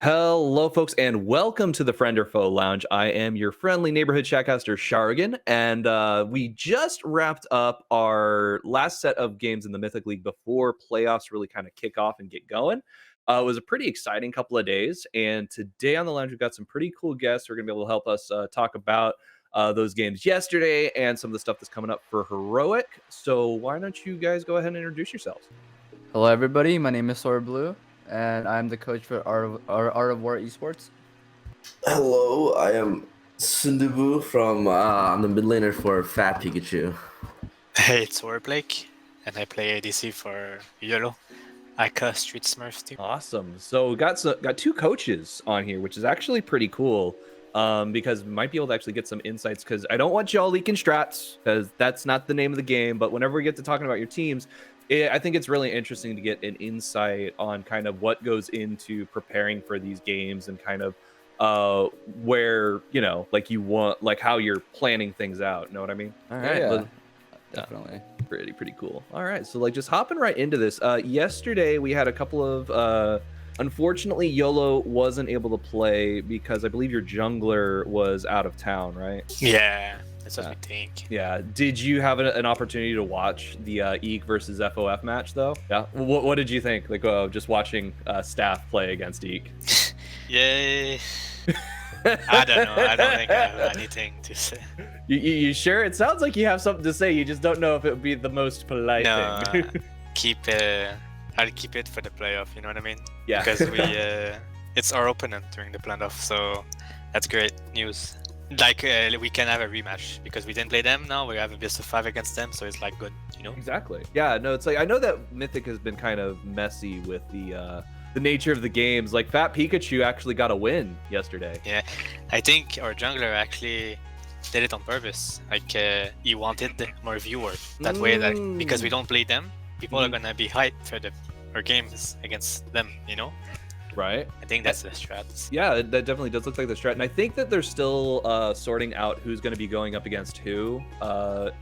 Hello, folks, and welcome to the Friend or Foe Lounge. I am your friendly neighborhood chatcaster, Shargan, and we just wrapped up our last set of games in the Mythic League before playoffs really kind of kick off and get going. It was a pretty exciting couple of days, and today on the lounge we've got some pretty cool guests who are going to be able to help us talk about those games yesterday and some of the stuff that's coming up for Heroic. So why don't you guys go ahead and introduce yourselves? Hello, everybody. My name is Swordblue, and I'm the coach for Art of War Esports. Hello, I am Sundubu from I'm the mid laner for Fat Pikachu. Hey, it's Warplaque, and I play ADC for YOLO. Ika Street Smurf team. Awesome. So we got two coaches on here, which is actually pretty cool. Because we might be able to actually get some insights, because I don't want y'all leaking strats, because that's not the name of the game. But whenever we get to talking about your teams, I think it's really interesting to get an insight on kind of what goes into preparing for these games and kind of where, like you want, like how you're planning things out. Know what I mean? All right. Yeah, definitely. Pretty cool. All right. So like just hopping right into this. Yesterday we had a couple of unfortunately, YOLO wasn't able to play because I believe your jungler was out of town, right? Yeah, that's what we think. Yeah. Did you have an opportunity to watch the Eek versus FOF match, though? Yeah. What did you think? Like, just watching staff play against Eek? Yeah. I don't know. I don't think I have anything to say. You sure? It sounds like you have something to say. You just don't know if it would be the most polite thing. I'll keep it for the playoff, you know what I mean? Yeah. Because it's our opponent during the playoff, so that's great news. Like, we can have a rematch, because we didn't play them now, we have a best of 5 against them, so it's like good, you know? Exactly. Yeah, no, it's like, I know that Mythic has been kind of messy with the nature of the games. Like, Fat Pikachu actually got a win yesterday. Yeah, I think our jungler actually did it on purpose. Like, he wanted more viewers. That way, like, because we don't play them, people are gonna be hyped for our games against them, you know? Right. I think that's the strat. Yeah, that definitely does look like the strat. And I think that they're still sorting out who's going to be going up against who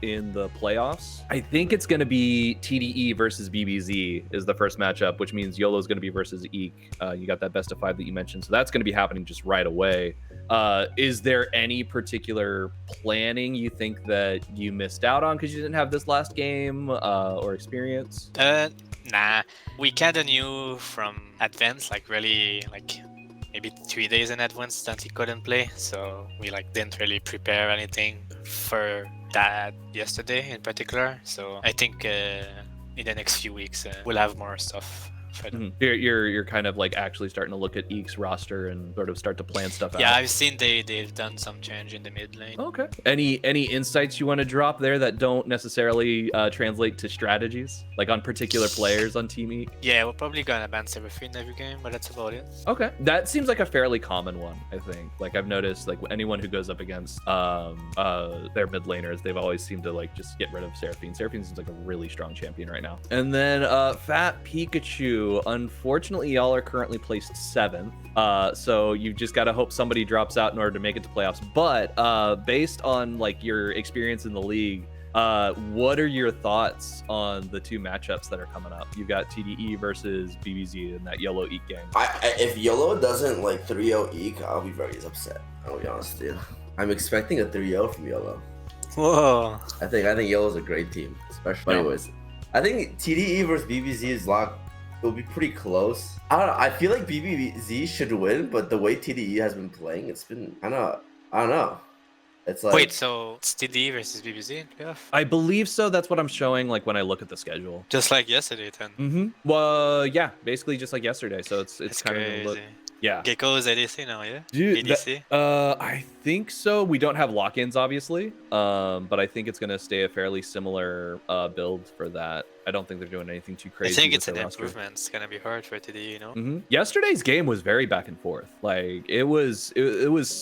in the playoffs. I think it's going to be TDE versus BBZ is the first matchup, which means YOLO is going to be versus Eek. You got that best of 5 that you mentioned. So that's going to be happening just right away. Is there any particular planning you think that you missed out on because you didn't have this last game or experience? Nah, we kinda knew from advance, like really, like maybe 3 days in advance that he couldn't play, so we like didn't really prepare anything for that yesterday in particular. So I think in the next few weeks we'll have more stuff for them. You're kind of like actually starting to look at Eek's roster and sort of start to plan stuff out. Yeah, I've seen they've done some change in the mid lane. Okay. Any insights you want to drop there that don't necessarily translate to strategies, like on particular players on Team Eek? Yeah, we're probably gonna ban Seraphine every game, but that's about it. Okay, that seems like a fairly common one. I think. Like I've noticed, like anyone who goes up against their mid laners, they've always seemed to like just get rid of Seraphine. Seraphine seems like a really strong champion right now. And then Fat Pikachu. Unfortunately, y'all are currently placed 7th. So you've just got to hope somebody drops out in order to make it to playoffs. But based on like your experience in the league, what are your thoughts on the 2 matchups that are coming up? You've got TDE versus BBZ in that YOLO Eek game. If YOLO doesn't like 3-0 Eek, I'll be very upset. I'll be honest with you. I'm expecting a 3-0 from YOLO. Whoa. I think YOLO's a great team, especially. But anyways, I think TDE versus BBZ is locked. It'll be pretty close. I don't know. I feel like BBZ should win, but the way TDE has been playing, it's been I don't know. It's like Wait, so it's TDE versus BBC? Yeah. I believe so. That's what I'm showing. Like when I look at the schedule. Just like yesterday, then. Well, yeah, basically just like yesterday. So it's kind crazy. of yeah. Gecko is ADC now, yeah. Dude, ADC. I think so. We don't have lock-ins, obviously, but I think it's gonna stay a fairly similar build for that. I don't think they're doing anything too crazy. I think it's with an their roster. improvement. It's gonna be hard for TDE, you know. Yesterday's game was very back and forth. Like it was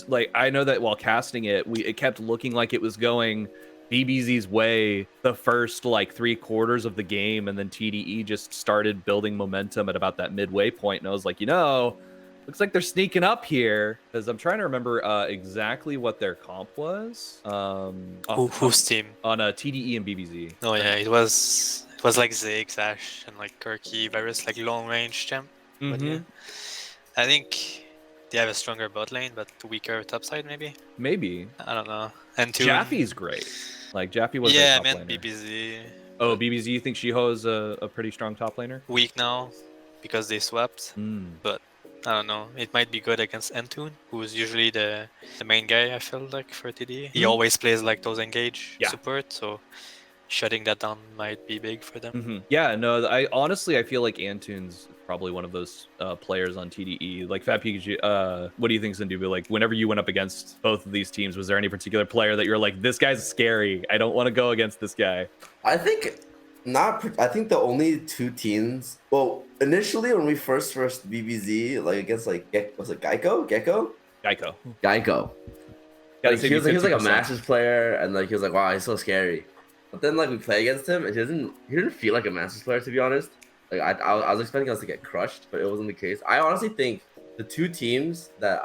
like I know that while casting it, it kept looking like it was going BBZ's way the first like 3/4 of the game, and then TDE just started building momentum at about that midway point, and I was like, looks like they're sneaking up here, because I'm trying to remember exactly what their comp was. Whose team? On a TDE and BBZ. Oh yeah, it was like Ziggs, Ash, and like Kirky, various like long range champ. But yeah, I think they have a stronger bot lane, but weaker top side maybe. Maybe. I don't know. And two. Jaffe's great. Like Jaffe was Yeah, their I top meant laner. BBZ. Oh, but BBZ, you think Shiho is a pretty strong top laner? weak now because they swapped. Mm. But I don't know. It might be good against Entune, who's usually the main guy. I feel like for TD. He always plays like those engage Yeah. support, so shutting that down might be big for them. Mm-hmm. Yeah, no, I honestly feel like Antunes probably one of those players on TDE. Like Fat Pikachu, what do you think, Sundubu? Like whenever you went up against both of these teams, was there any particular player that you're like, this guy's scary, I don't want to go against this guy? I think not. I think the only two teams. Well, initially when we first BBZ, like against like was it Geico? Geico. Geico. Gotta Like, save he was you like a 50%. Masters player, and like he was like, wow, he's so scary. But then like we play against him, and he didn't feel like a Masters player, to be honest. Like I was expecting us to get crushed, but it wasn't the case. I honestly think the two teams that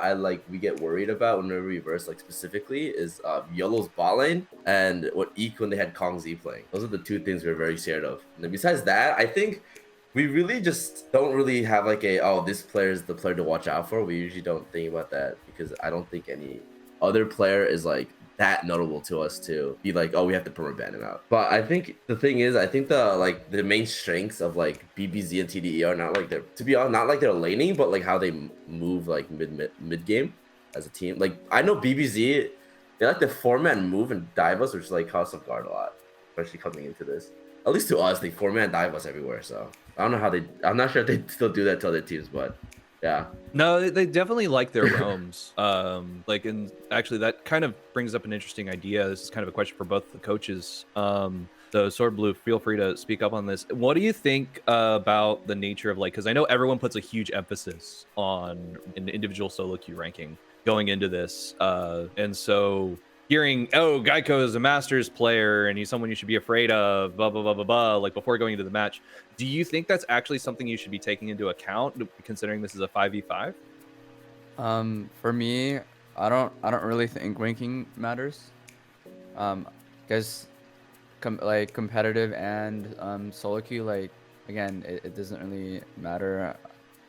we get worried about whenever we verse like specifically is YOLO's bot lane and what Eek when they had Kong Z playing. Those are the two things we're very scared of. And then besides that, I think we really just don't really have like this player is the player to watch out for. We usually don't think about that because I don't think any other player is like that notable to us to be like, oh, we have to permaban him out. But I think the thing is, I think the main strengths of like BBZ and TDE are not like their, to be honest, not like their laning, but like how they move like mid game as a team. Like I know BBZ, they like the 4-man move and dive us, which like caught us off guard a lot, especially coming into this. At least to us, they 4-man dive us everywhere. So I don't know how I'm not sure if they still do that to other teams, but yeah. No, they definitely like their roams. Like, and actually, that kind of brings up an interesting idea. This is kind of a question for both the coaches. So, Swordblue, feel free to speak up on this. What do you think about the nature of like? Because I know everyone puts a huge emphasis on an individual solo queue ranking going into this, and so hearing, oh, Geico is a Masters player and he's someone you should be afraid of, blah blah blah blah blah, like before going into the match. Do you think that's actually something you should be taking into account, considering this is a 5v5? For me, I don't really think ranking matters. Because like competitive and solo queue, like again, it doesn't really matter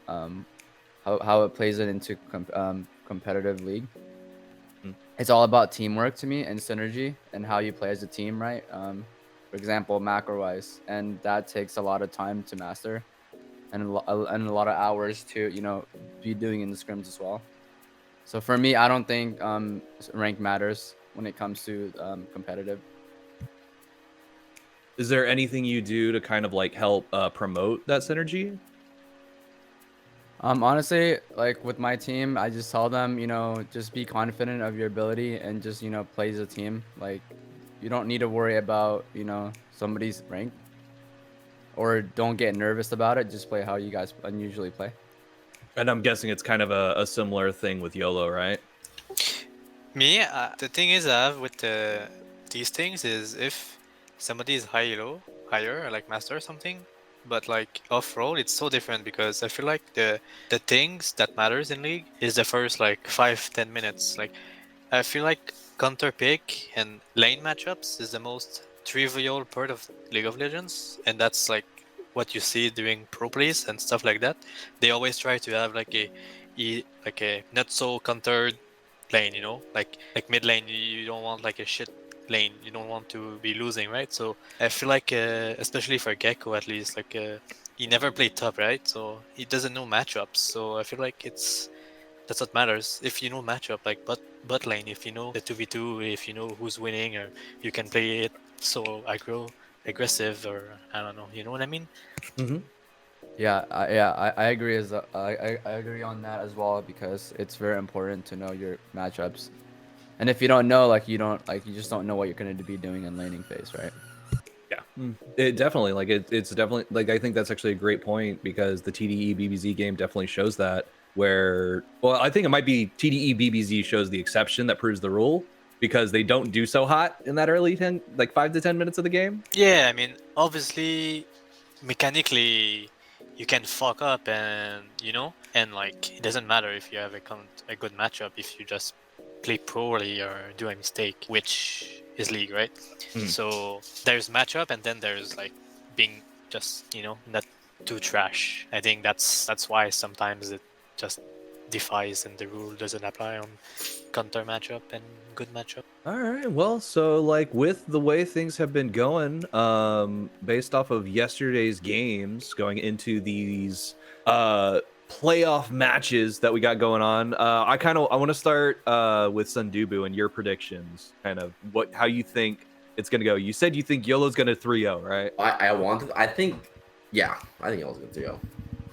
how it plays it into competitive league. It's all about teamwork to me and synergy and how you play as a team, right? For example, macro wise, and that takes a lot of time to master, and a lot of hours to be doing in the scrims as well. So for me, I don't think rank matters when it comes to competitive. Is there anything you do to kind of like help promote that synergy? Honestly, like with my team, I just tell them, just be confident of your ability and just, play as a team. Like, you don't need to worry about, somebody's rank, or don't get nervous about it. Just play how you guys usually play. And I'm guessing it's kind of a similar thing with YOLO, right? Me, the thing is I have with these things is if somebody is higher, like master or something, but like off-roll, it's so different because I feel like the things that matters in League is the first like 5-10 minutes. Like I feel like counter pick and lane matchups is the most trivial part of League of Legends, and that's like what you see during pro plays and stuff like that. They always try to have like a not so countered lane, like mid lane. You don't want like a shit lane. You don't want to be losing, right? So I feel like especially for Gecko at least, like he never played top, right? So he doesn't know matchups. So I feel like that's what matters. If you know matchup, like bot lane, if you know the 2v2, if you know who's winning, or you can play it so aggressive, or I don't know, you know what I mean? Mm-hmm. Yeah, I agree. I agree on that as well, because it's very important to know your matchups. And if you don't know, you just don't know what you're going to be doing in laning phase, right? Yeah, it definitely, it's definitely, I think that's actually a great point, because the TDE BBZ game definitely shows that, where, well, I think it might be TDE BBZ shows the exception that proves the rule, because they don't do so hot in that early 5 to 10 minutes of the game. Yeah, I mean, obviously, mechanically, you can fuck up, and it doesn't matter if you have a good matchup if you just play poorly or do a mistake, which is League, right? So there's matchup, and then there's like being just not too trash. I think that's why sometimes it just defies and the rule doesn't apply on counter matchup and good matchup. All right. Well, so like with the way things have been going, based off of yesterday's games going into these playoff matches that we got going on, I want to start with Sundubu and your predictions, kind of how you think it's gonna go. You said you think YOLO's gonna 3-0, right? I think YOLO's gonna 3-0.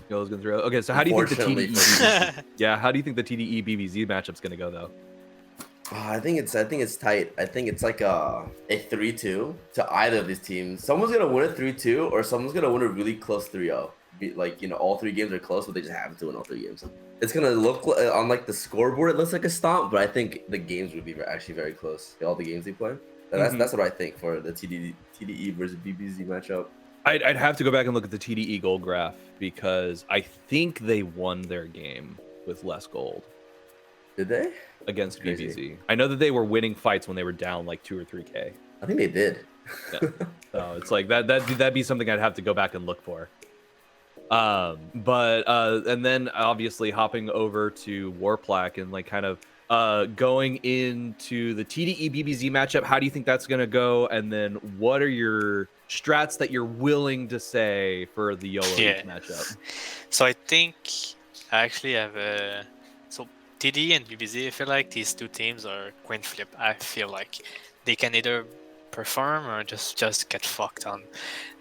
YOLO's gonna 3-0. Okay, so how do you think the TDE BBZ, yeah, how do you think the TDE BBZ matchup's gonna go though? I think it's tight. I think it's like a 3-2 to either of these teams. Someone's gonna win a 3-2, or someone's gonna win a really close 3-0. Like, you know, all 3 games are close, but they just happen to win all 3 games. It's gonna look on like the scoreboard, it looks like a stomp, but I think the games would be actually very close. All the games they play. That's what I think for the TDE versus BBZ matchup. I'd have to go back and look at the TDE gold graph, because I think they won their game with less gold. Did they? Against BBZ. I know that they were winning fights when they were down like 2 or 3K. I think they did. Yeah. So it's like that'd be something I'd have to go back and look for. And then obviously hopping over to Warplaque and like kind of going into the TDE BBZ matchup, how do you think that's gonna go? And then what are your strats that you're willing to say for the YOLO matchup? So I think I actually have a TD and BBZ, I feel like these 2 teams are coin flip. I feel like they can either perform or just get fucked on.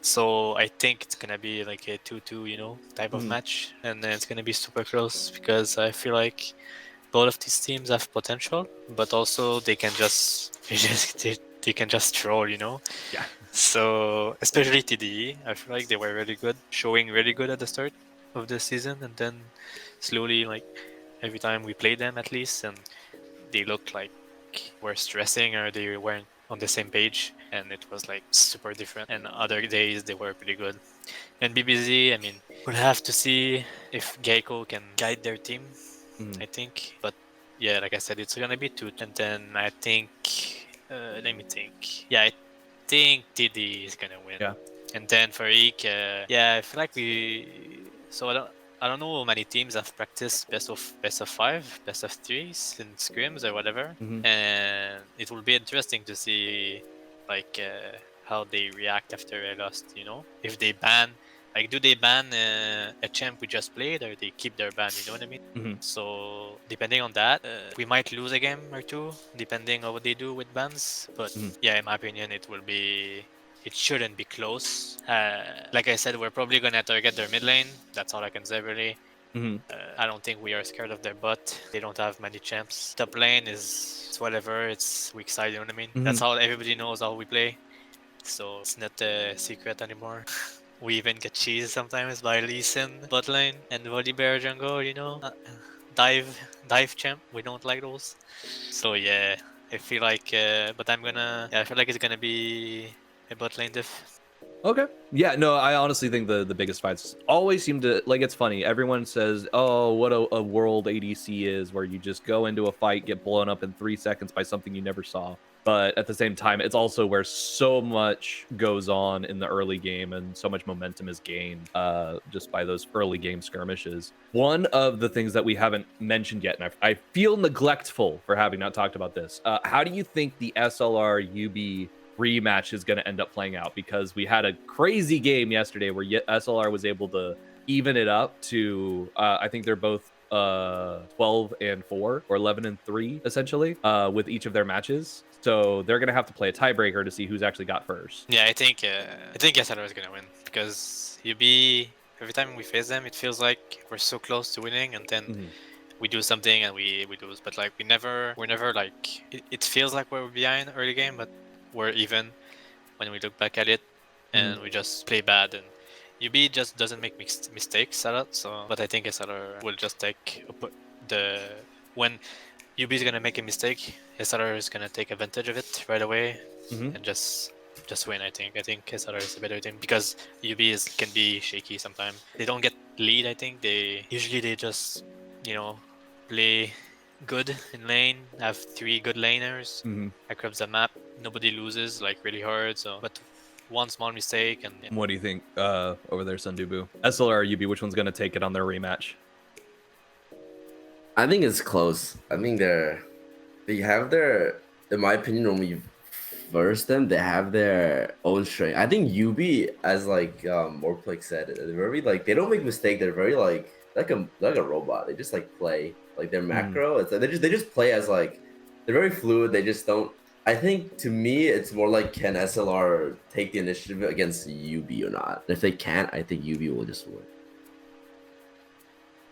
So I think it's gonna be like a 2-2, you know, type of match, and then it's gonna be super close, because I feel like both of these teams have potential, but also they can just troll, you know. Yeah. So especially TDE, I feel like they were really good, showing really good at the start of the season, and then slowly, like every time we played them at least, and they looked like were stressing or they weren't on the same page, and it was like super different. And other days they were pretty good. And BBZ, I mean, we'll have to see if Geico can guide their team, I think. But yeah, like I said, it's gonna be 2. And then I think, let me think. Yeah, I think TD is gonna win. Yeah. And then for Eek, yeah, I feel like I don't know how many teams have practiced best of 5, best of 3s in scrims or whatever, and it will be interesting to see like how they react after a loss. You know, if they ban, like, do they ban a champ we just played, or they keep their ban? You know what I mean? So depending on that, we might lose a game or 2, depending on what they do with bans. But yeah, in my opinion, it shouldn't be close. Like I said, we're probably gonna target their mid lane. That's all I can say, really. I don't think we are scared of their bot. They don't have many champs. Top lane is whatever. It's weak side. You know what I mean? That's how everybody knows how we play. So it's not a secret anymore. We even get cheesed sometimes by Lee Sin bot lane and Volibear jungle. You know, dive champ. We don't like those. So yeah, I feel like. But I feel like it's gonna be a bot lane diff. Okay. Yeah, no, I honestly think the biggest fights always seem to, like, it's funny. Everyone says, oh, what a world ADC is, where you just go into a fight, get blown up in 3 seconds by something you never saw. But at the same time, it's also where so much goes on in the early game and so much momentum is gained just by those early game skirmishes. One of the things that we haven't mentioned yet, and I feel neglectful for having not talked about this, how do you think the SLR UB rematch is going to end up playing out? Because we had a crazy game yesterday where SLR was able to even it up to I think they're both 12-4 or 11-3 essentially with each of their matches. So they're gonna have to play a tiebreaker to see who's actually got first. Yeah, I think SLR is gonna win, because UB, every time we face them, it feels like we're so close to winning, and then we do something and we lose. But like we're never like it feels like we're behind early game, but we're even when we look back at it, and we just play bad, and UB just doesn't make mistakes a lot. So, but I think SLR will just take when UB is gonna make a mistake, SLR is gonna take advantage of it right away and just win. I think SLR is a better team, because UB can be shaky sometimes. They don't get lead. I think they just play good in lane, have 3 good laners across the map. Nobody loses like really hard. So, but one small mistake and. What do you think over there, Sundubu? SLR or UB, which one's gonna take it on their rematch? I think it's close. I think they have their, in my opinion, when we verse them, they have their own strength. I think UB, as like Warplaque said, they're very like they don't make mistake. They're very like a robot. They just like play like their macro. It's like they just play as like they're very fluid. They just don't. I think to me, it's more like can SLR take the initiative against UB or not? If they can't, I think UB will just win.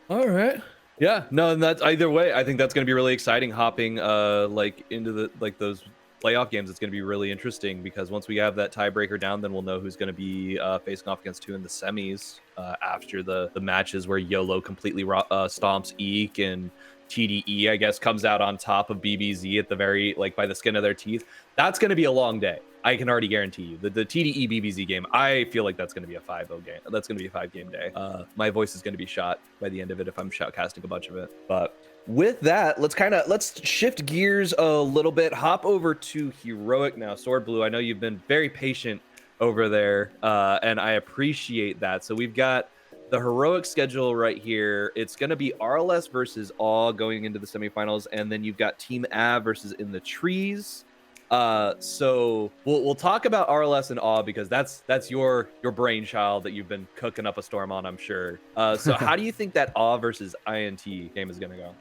All right. Yeah, no, and that's either way. I think that's going to be really exciting. Hopping like into the those playoff games, it's going to be really interesting because once we have that tiebreaker down, then we'll know who's going to be facing off against who in the semis after the matches where YOLO completely stomps Eek and TDE, I guess, comes out on top of BBZ at the very like by the skin of their teeth. That's going to be a long day. I can already guarantee you the TDE BBZ game. I feel like that's going to be a 5-0 game. That's going to be a 5-game day. My voice is going to be shot by the end of it if I'm shoutcasting a bunch of it. But with that, let's shift gears a little bit. Hop over to Heroic now. Swordblue, I know you've been very patient over there, and I appreciate that. So we've got the Heroic schedule right here. It's going to be RLS versus AW going into the semifinals, and then you've got Team AV versus In the Trees. So we'll talk about RLS and AW because that's your brainchild that you've been cooking up a storm on, I'm sure. So how do you think that AW versus INT game is gonna go?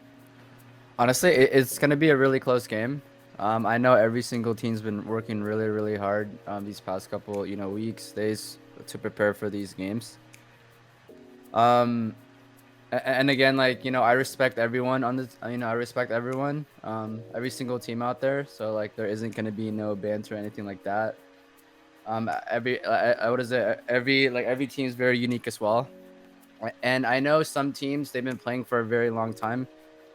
Honestly, it's gonna be a really close game. I know every single team's been working really hard these past couple weeks, days to prepare for these games. And again, like I respect everyone on this. I respect everyone, every single team out there. So like, there isn't gonna be no banter or anything like that. Every team is very unique as well. And I know some teams they've been playing for a very long time.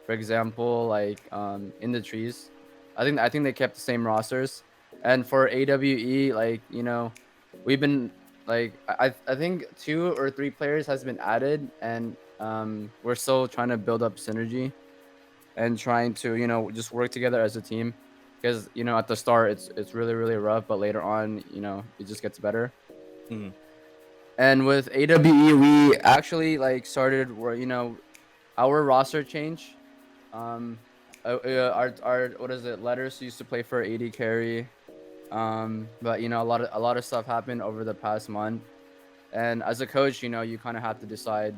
For example, like In the Trees, I think they kept the same rosters. And for AWE, like we've been like I think 2 or 3 players has been added, and we're still trying to build up synergy and trying to just work together as a team, because at the start it's really rough, but later on it just gets better. And with AWE, we actually like started where our roster change. Our what is it, letters used to play for AD carry, but a lot of stuff happened over the past month, and as a coach you kind of have to decide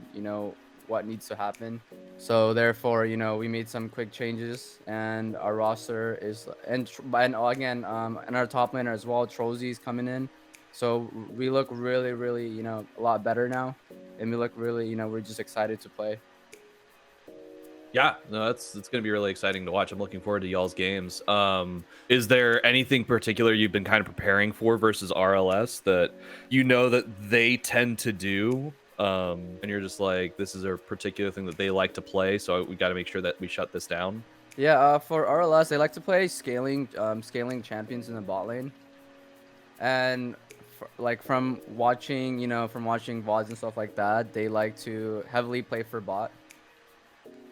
what needs to happen. So therefore we made some quick changes, and our roster is and again and our top laner as well, Trollsy's coming in, so we look really a lot better now, and we look really we're just excited to play. Yeah, no, it's going to be really exciting to watch. I'm looking forward to y'all's games. Is there anything particular you've been kind of preparing for versus RLS that that they tend to do, and you're just like, this is a particular thing that they like to play, so we got to make sure that we shut this down? Yeah, for RLS, they like to play scaling champions in the bot lane, and from watching VODs and stuff like that, they like to heavily play for bot.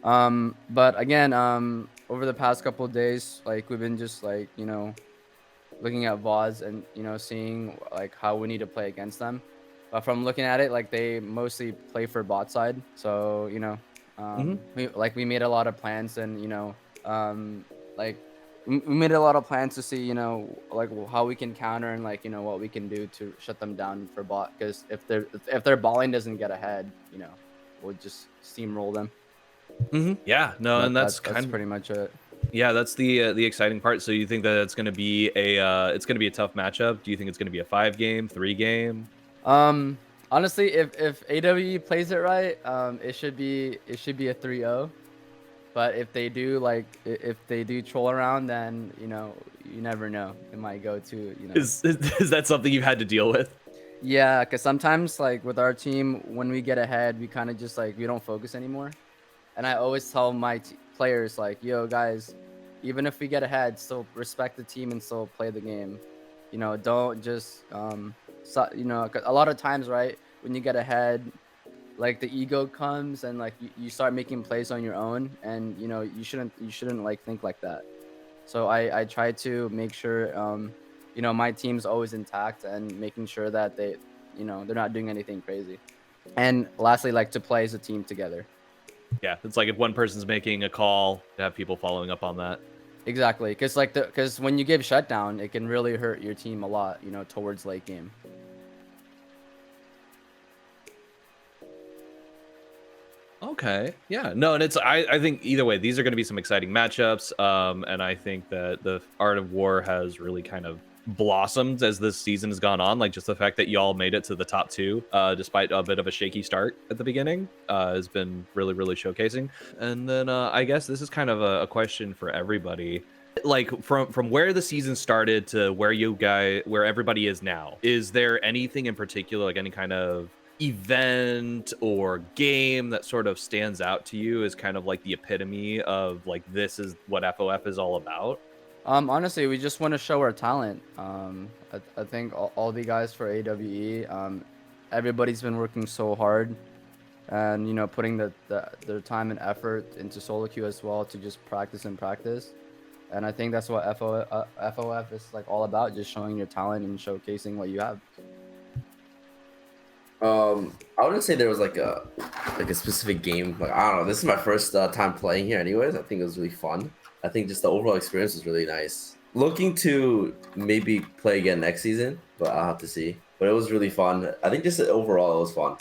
But again, over the past couple of days, like we've been just like looking at VODs and seeing like how we need to play against them. But from looking at it, like they mostly play for bot side, so we made a lot of plans, and like we made a lot of plans to see like how we can counter, and like what we can do to shut them down for bot, because if their bot lane doesn't get ahead, we'll just steamroll them. Yeah, no, and that's pretty much it. Yeah, that's the exciting part. So you think that it's going to be a tough matchup? Do you think it's going to be a 5-game, 3-game? Honestly, if AWE plays it right, it should be a 3-0. But if they do troll around, then you never know. It might go to Is that something you've had to deal with? Yeah, because sometimes like with our team, when we get ahead, we kind of just like we don't focus anymore. And I always tell my players like, yo guys, even if we get ahead, still respect the team and still play the game. Don't just a lot of times, right, when you get ahead, like the ego comes, and like you start making plays on your own, and you shouldn't like think like that. So I try to make sure my team's always intact, and making sure that they they're not doing anything crazy. And lastly, like to play as a team together. Yeah, it's like if one person's making a call, to have people following up on that. Exactly, because when you give shutdown, it can really hurt your team a lot, you know, towards late game. Okay. Yeah. No, and I think either way, these are going to be some exciting matchups. And I think that the Art of War has really kind of blossomed as this season has gone on. Like just the fact that y'all made it to the top two, despite a bit of a shaky start at the beginning, has been really, really showcasing. And then I guess this is kind of a question for everybody. Like from where the season started to where everybody is now, is there anything in particular, like any kind of event or game that sort of stands out to you as kind of like the epitome of like this is what FOF is all about? Honestly, we just want to show our talent. I think all the guys for AWE, everybody's been working so hard, and you know, putting their time and effort into solo queue as well to just practice and practice. And I think that's what FOF is like all about, just showing your talent and showcasing what you have. I wouldn't say there was like a specific game. Like I don't know. This is my first time playing here. Anyways, I think it was really fun. I think just the overall experience was really nice. Looking to maybe play again next season, but I'll have to see. But it was really fun. I think just overall it was fun.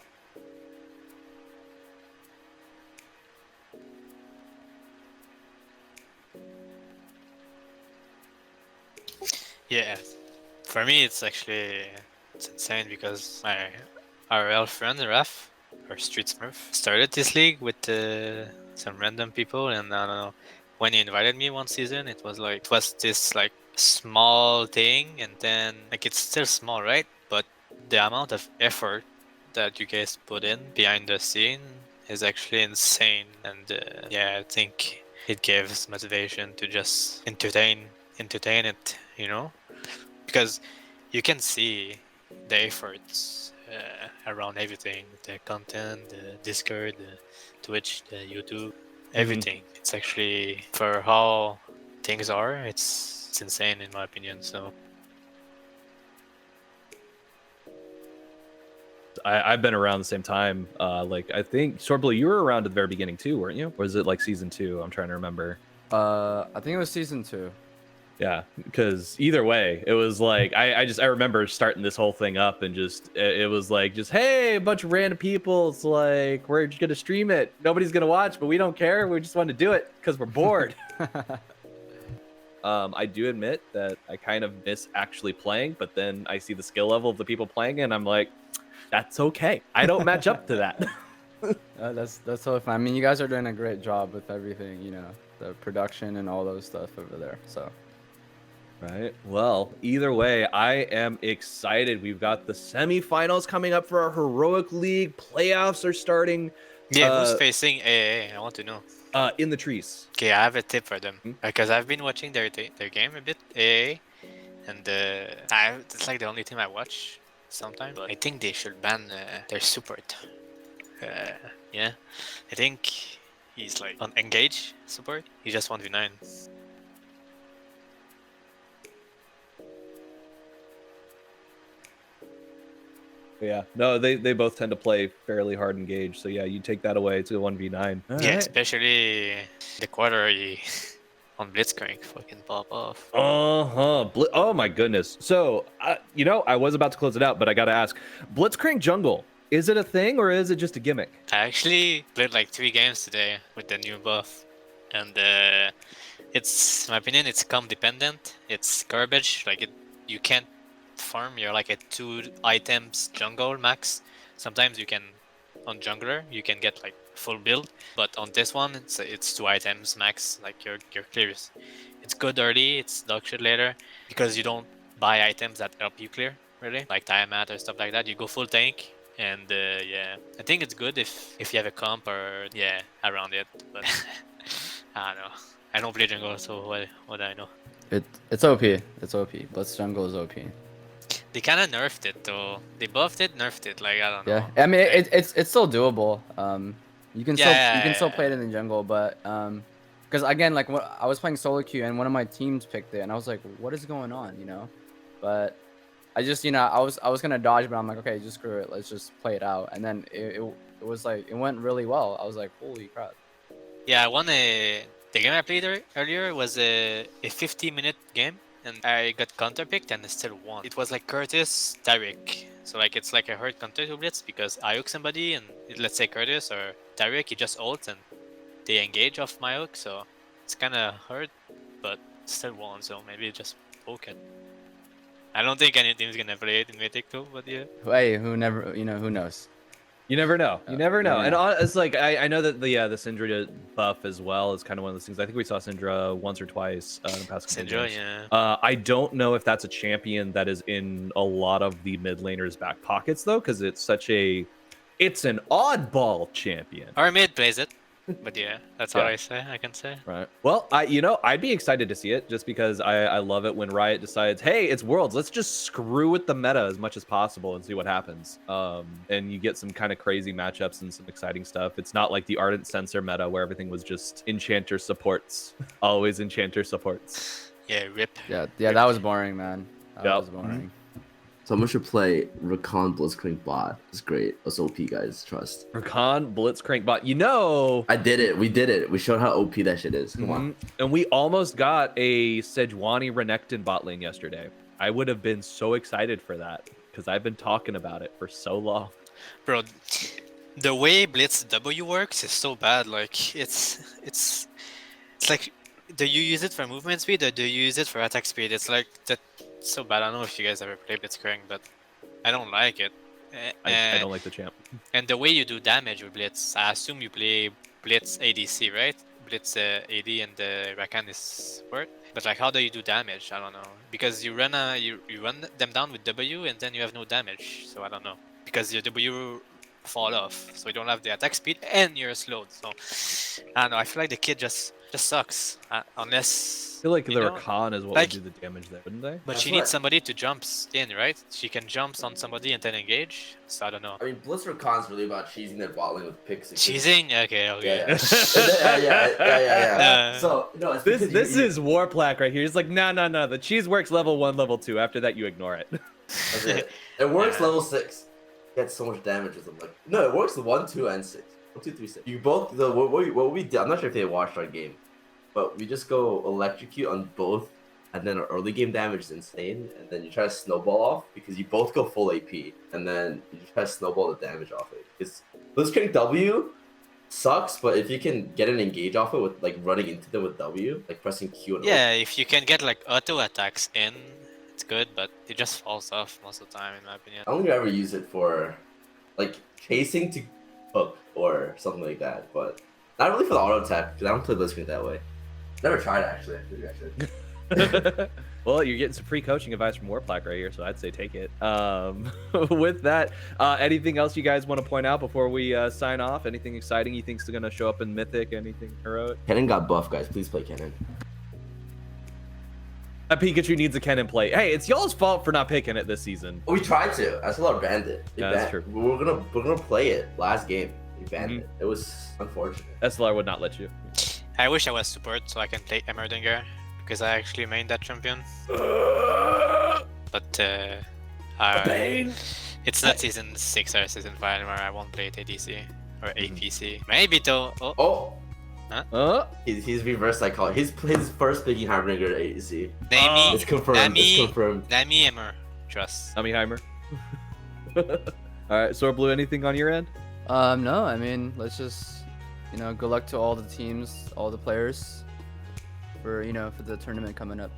Yeah, for me it's insane because my RL friend Raf, or Street Smurf, started this league with some random people, and I don't know, when he invited me one season, it was this like small thing, and then like it's still small, right? But the amount of effort that you guys put in behind the scene is actually insane, and yeah, I think it gives motivation to just entertain it, you know, because you can see the efforts around everything, the content, the Discord, the Twitch, the YouTube, everything. It's actually, for how things are, it's insane in my opinion. So I've been around the same time. Like I think Swordblue, you were around at the very beginning too, weren't you? Or was it like season 2? I'm trying to remember. I think it was season 2. Yeah, because either way, it was like I remember starting this whole thing up and just it was like just hey, a bunch of random people. It's like we're just gonna stream it. Nobody's gonna watch, but we don't care. We just want to do it because we're bored. I do admit that I kind of miss actually playing, but then I see the skill level of the people playing, and I'm like, that's okay. I don't match up to that. That's totally fine. I mean, you guys are doing a great job with everything, you know, the production and all those stuff over there. So. Right. Well, either way, I am excited. We've got the semifinals coming up for our Heroic League. Playoffs are starting. yeah, who's facing AA? I want to know. In the trees. Okay, I have a tip for them because I've been watching their game a bit, AA, and it's like the only team I watch sometimes. But I think they should ban their support. Yeah, I think he's like on engage support. He just 1v9. Yeah. No, they both tend to play fairly hard engaged. So yeah, you take that away. It's a 1v9. Yeah, especially the quarter on Blitzcrank fucking pop off. Oh my goodness. So you know, I was about to close it out, but I gotta ask, Blitzcrank Jungle, is it a thing or is it just a gimmick? I actually played like 3 games today with the new buff, and it's, in my opinion, it's comp dependent. It's garbage. Like you can't farm. You're like at 2 items jungle max. Sometimes you can, on jungler, you can get like full build, but on this one, it's 2 items max. Like you're clear. It's good early. It's dog shit later because you don't buy items that help you clear really, like Tiamat or stuff like that. You go full tank. And yeah, I think it's good if you have a comp or around it, but I don't know. I don't play jungle, so what do I know? It's OP. It's OP. Blitz Jungle is OP. They kind of nerfed it though. They buffed it, nerfed it. Like I don't know. Yeah, I mean it's still doable. You can still play it in the jungle, but because again, like I was playing solo queue and one of my teams picked it, and I was like, what is going on, you know? But I just, I was gonna dodge, but I'm like, okay, just screw it. Let's just play it out. And then it was like, it went really well. I was like, holy crap. Yeah, the game I played earlier was a 50-minute game, and I got counterpicked and I still won. It was like Curtis, Derek. So like it's like a hard counter to Blitz because I hook somebody, and let's say Curtis or Derek, he just ults and they engage off my hook. So it's kind of hard, but still won. So maybe just poke it. I don't think any team's gonna play it in Mythic too, but yeah. Hey, who knows? You never know. You never know. Yeah. And it's like I know that the Syndra buff as well is kind of one of those things. I think we saw Syndra once or twice in the past couple Syndra, games. yeah. I don't know if that's a champion that is in a lot of the mid laners' back pockets though, because it's an oddball champion. Our mid plays it, but yeah, that's all I can say. Right. Well, I'd be excited to see it just because I love it when Riot decides, hey, it's Worlds. Let's just screw with the meta as much as possible and see what happens. And you get some kind of crazy matchups and some exciting stuff. It's not like the Ardent Sensor meta where everything was just Enchanter supports. Always Enchanter supports. Yeah, rip. Yeah, that was boring, man. That was boring. Someone should play Rakan Blitzcrank bot. It's great. It's OP, guys. Trust. Rakan Blitzcrank bot. I did it. We did it. We showed how OP that shit is. Come on. And we almost got a Sejuani Renekton bot lane yesterday. I would have been so excited for that because I've been talking about it for so long. Bro, the way Blitz W works is so bad. Like it's like, do you use it for movement speed or do you use it for attack speed? It's like that. So bad. I don't know if you guys ever played Blitzcrank, but I don't like it. I don't like the champ. And the way you do damage with Blitz, I assume you play Blitz ADC, right? Blitz AD and the Rakan is support. But like, how do you do damage? I don't know. Because you run them down with W and then you have no damage. So I don't know. Because your W fall off, so you don't have the attack speed and you're slowed. So I don't know. I feel like the kid just sucks unless. I feel like the Rakan is what like, would do the damage there, wouldn't they? But she needs somebody to jump in, right? She can jump on somebody and then engage. So I don't know. I mean, Blitz Rakan's really about cheesing their bot lane with picks. Cheesing? Okay. Yeah. So no, it's this is Warplaque right here. It's like no. The cheese works level 1, level 2. After that, you ignore it. That's it. It works level 6. Gets so much damage with them. Like no, it works 1, 2, and 6. 1, 2, 3, 6. You both what we did. I'm not sure if they watched our game. But we just go electrocute on both, and then our early game damage is insane, and then you try to snowball off because you both go full AP, and then you try to snowball the damage off it. Because Blitzcrank W sucks, but if you can get an engage off it with like running into them with W, like pressing Q and if you can get like auto attacks in, it's good, but it just falls off most of the time in my opinion. I don't think I ever use it for like chasing to hook or something like that, but not really for the auto attack because I don't play Blitzcrank that way. Never tried actually. Well, you're getting some free coaching advice from Warplaque right here, so I'd say take it. With that, anything else you guys want to point out before we sign off? Anything exciting you think's going to show up in Mythic? Anything heroic? Kennen got buff, guys. Please play Kennen. That Pikachu needs a Kennen play. Hey, it's y'all's fault for not picking it this season. We tried to. SLR banned it. That's true. We're gonna play it last game. We banned it. It was unfortunate. SLR would not let you. I wish I was support so I can play Emmerdinger because I actually main that champion. But it's not season 6 or season 5 anymore. I won't play it ADC or APC. Maybe though. He's reverse psychology. His first picking Harbinger ADC. Nami. It's confirmed. It's confirmed. Nami Emmer. Trust. Namiheimer. All right, Swordblue, anything on your end? No. I mean, let's just. Good luck to all the teams, all the players, for the tournament coming up,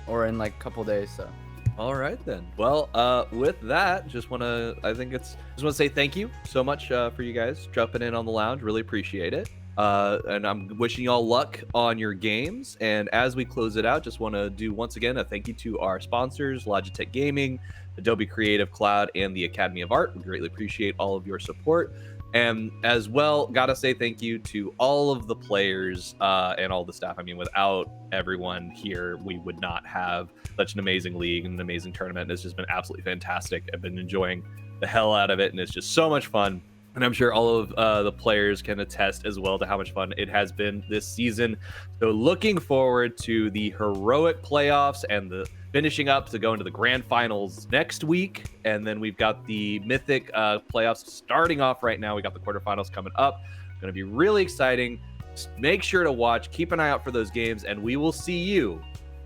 or in like a couple days. So. All right then. Well, with that, just want to say thank you so much for you guys jumping in on the lounge. Really appreciate it. And I'm wishing y'all luck on your games. And as we close it out, just want to do once again a thank you to our sponsors, Logitech Gaming, Adobe Creative Cloud, and the Academy of Art. We greatly appreciate all of your support. And as well, gotta say thank you to all of the players and all the staff. I mean, without everyone here, we would not have such an amazing league and an amazing tournament. It's just been absolutely fantastic. I've been enjoying the hell out of it, and it's just so much fun. And I'm sure all of the players can attest as well to how much fun it has been this season. So looking forward to the heroic playoffs and the finishing up to go into the grand finals next week. And then we've got the Mythic playoffs starting off right now. We got the quarterfinals coming up. Going to be really exciting. Just make sure to watch, keep an eye out for those games, and we will see you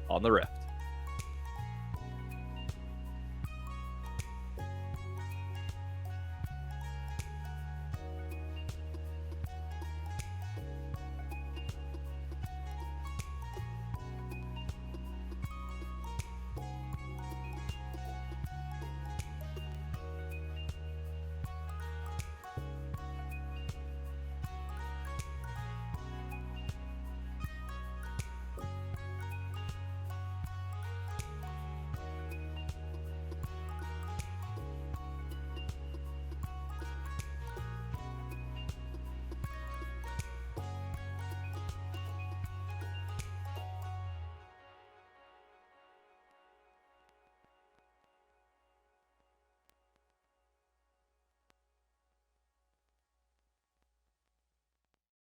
on the Rift.